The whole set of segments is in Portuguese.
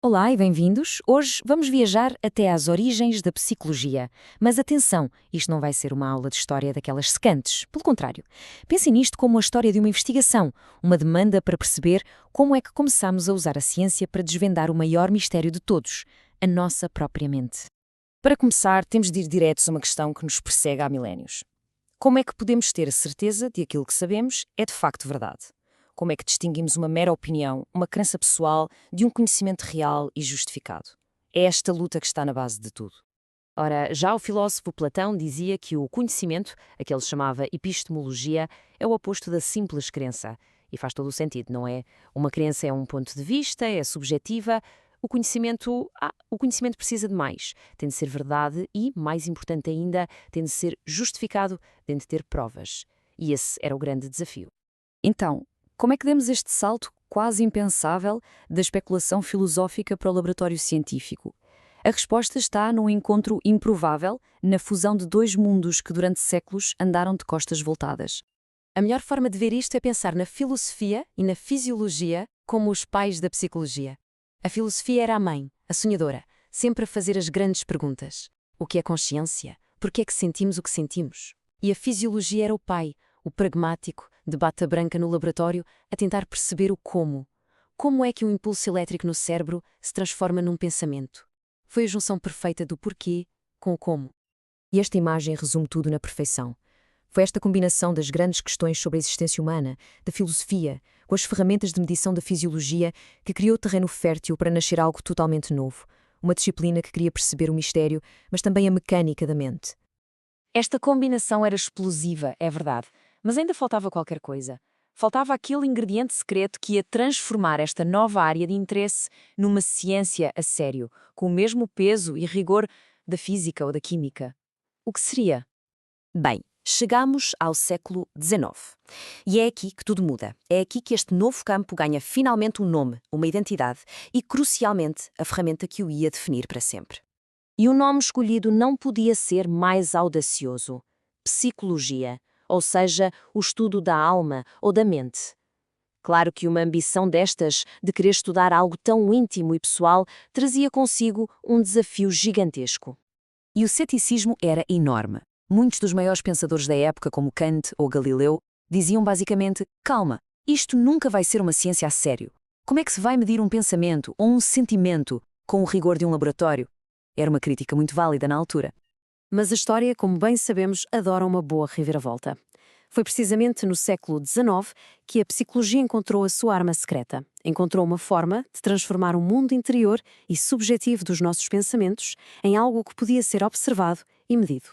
Olá e bem-vindos. Hoje vamos viajar até às origens da psicologia. Mas atenção, isto não vai ser uma aula de história daquelas secantes. Pelo contrário, pensem nisto como a história de uma investigação, uma demanda para perceber como é que começamos a usar a ciência para desvendar o maior mistério de todos, a nossa própria mente. Para começar, temos de ir diretos a uma questão que nos persegue há milénios. Como é que podemos ter a certeza de que aquilo que sabemos é de facto verdade? Como é que distinguimos uma mera opinião, uma crença pessoal, de um conhecimento real e justificado? É esta luta que está na base de tudo. Ora, já o filósofo Platão dizia que o conhecimento, a que ele chamava epistemologia, é o oposto da simples crença. E faz todo o sentido, não é? Uma crença é um ponto de vista, é subjetiva. O conhecimento precisa de mais. Tem de ser verdade e, mais importante ainda, tem de ser justificado, tem de ter provas. E esse era o grande desafio. Então, como é que demos este salto quase impensável da especulação filosófica para o laboratório científico? A resposta está num encontro improvável, na fusão de dois mundos que durante séculos andaram de costas voltadas. A melhor forma de ver isto é pensar na filosofia e na fisiologia como os pais da psicologia. A filosofia era a mãe, a sonhadora, sempre a fazer as grandes perguntas. O que é consciência? Por que é que sentimos o que sentimos? E a fisiologia era o pai, o pragmático, de bata branca no laboratório, a tentar perceber o como. Como é que um impulso elétrico no cérebro se transforma num pensamento? Foi a junção perfeita do porquê com o como. E esta imagem resume tudo na perfeição. Foi esta combinação das grandes questões sobre a existência humana, da filosofia, com as ferramentas de medição da fisiologia, que criou terreno fértil para nascer algo totalmente novo. Uma disciplina que queria perceber o mistério, mas também a mecânica da mente. Esta combinação era explosiva, é verdade, mas ainda faltava qualquer coisa. Faltava aquele ingrediente secreto que ia transformar esta nova área de interesse numa ciência a sério, com o mesmo peso e rigor da física ou da química. O que seria? Bem, chegamos ao século XIX. E é aqui que tudo muda. É aqui que este novo campo ganha finalmente um nome, uma identidade e, crucialmente, a ferramenta que o ia definir para sempre. E o nome escolhido não podia ser mais audacioso: psicologia, ou seja, o estudo da alma ou da mente. Claro que uma ambição destas, de querer estudar algo tão íntimo e pessoal, trazia consigo um desafio gigantesco. E o ceticismo era enorme. Muitos dos maiores pensadores da época, como Kant ou Galileu, diziam basicamente: calma, isto nunca vai ser uma ciência a sério. Como é que se vai medir um pensamento ou um sentimento com o rigor de um laboratório? Era uma crítica muito válida na altura. Mas a história, como bem sabemos, adora uma boa reviravolta. Foi precisamente no século XIX que a psicologia encontrou a sua arma secreta. Encontrou uma forma de transformar o mundo interior e subjetivo dos nossos pensamentos em algo que podia ser observado e medido.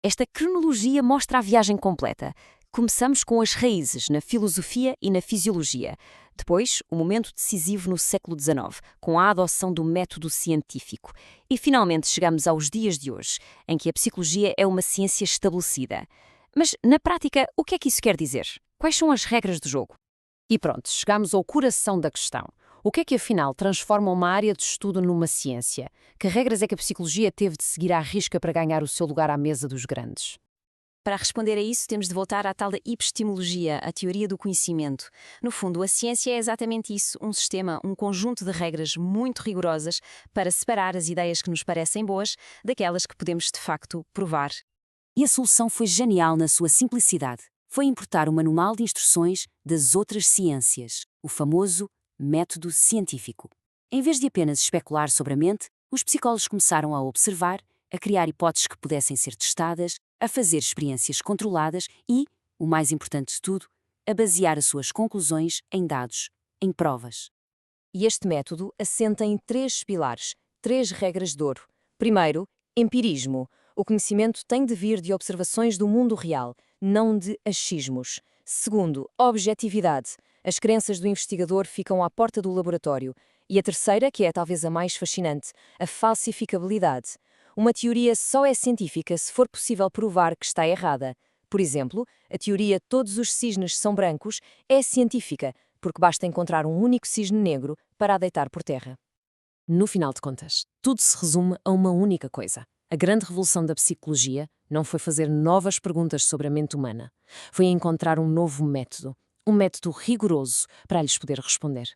Esta cronologia mostra a viagem completa. Começamos com as raízes na filosofia e na fisiologia. Depois, o momento decisivo no século XIX, com a adoção do método científico. E finalmente chegamos aos dias de hoje, em que a psicologia é uma ciência estabelecida. Mas, na prática, o que é que isso quer dizer? Quais são as regras do jogo? E pronto, chegamos ao coração da questão. O que é que, afinal, transforma uma área de estudo numa ciência? Que regras é que a psicologia teve de seguir à risca para ganhar o seu lugar à mesa dos grandes? Para responder a isso, temos de voltar à tal da epistemologia, a teoria do conhecimento. No fundo, a ciência é exatamente isso, um sistema, um conjunto de regras muito rigorosas para separar as ideias que nos parecem boas daquelas que podemos, de facto, provar. E a solução foi genial na sua simplicidade. Foi importar o manual de instruções das outras ciências, o famoso método científico. Em vez de apenas especular sobre a mente, os psicólogos começaram a observar, a criar hipóteses que pudessem ser testadas, a fazer experiências controladas e, o mais importante de tudo, a basear as suas conclusões em dados, em provas. E este método assenta em três pilares, três regras de ouro. Primeiro, empirismo. O conhecimento tem de vir de observações do mundo real, não de achismos. Segundo, objetividade. As crenças do investigador ficam à porta do laboratório. E a terceira, que é talvez a mais fascinante, a falsificabilidade. Uma teoria só é científica se for possível provar que está errada. Por exemplo, a teoria todos os cisnes são brancos é científica, porque basta encontrar um único cisne negro para a deitar por terra. No final de contas, tudo se resume a uma única coisa. A grande revolução da psicologia não foi fazer novas perguntas sobre a mente humana. Foi encontrar um novo método, um método rigoroso para lhes poder responder.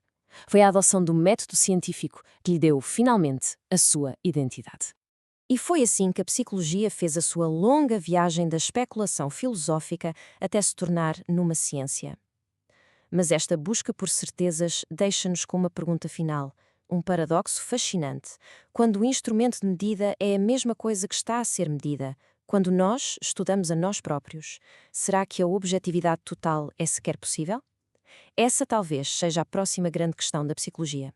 Foi a adoção do método científico que lhe deu, finalmente, a sua identidade. E foi assim que a psicologia fez a sua longa viagem da especulação filosófica até se tornar numa ciência. Mas esta busca por certezas deixa-nos com uma pergunta final, um paradoxo fascinante. Quando o instrumento de medida é a mesma coisa que está a ser medida, quando nós estudamos a nós próprios, será que a objetividade total é sequer possível? Essa talvez seja a próxima grande questão da psicologia.